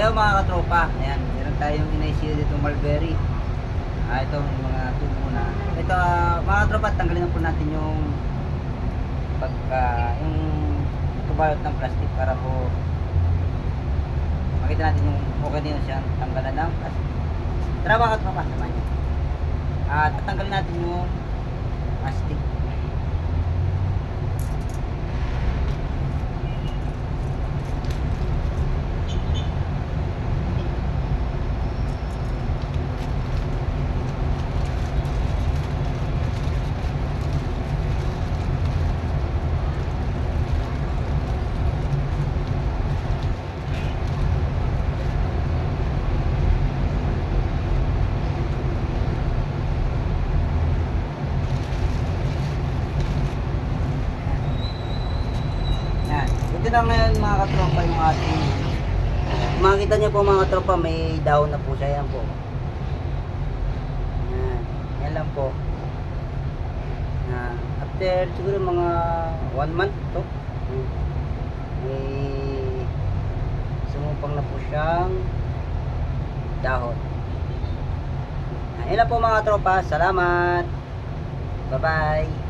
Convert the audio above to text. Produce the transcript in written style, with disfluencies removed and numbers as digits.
Ayun mga katropa, ayan, meron tayong inaisiyo dito mulberry. Itong mga tubo na. Ito mga katropa, tanggalin na po natin yung yung tubalot ng plastic para po makita natin yung okay din siyang tanggalan ng plastic. Tara mga katropa, samahan niyo. Tatanggalin natin yung plastic. Ito na ngayon mga katropa yung ating makikita niyo po mga katropa, may dahon na po siya. Yan po, yan lang po. After siguro mga 1 month to, may sumupang na po siyang dahon. Yan lang po mga katropa, salamat, bye bye.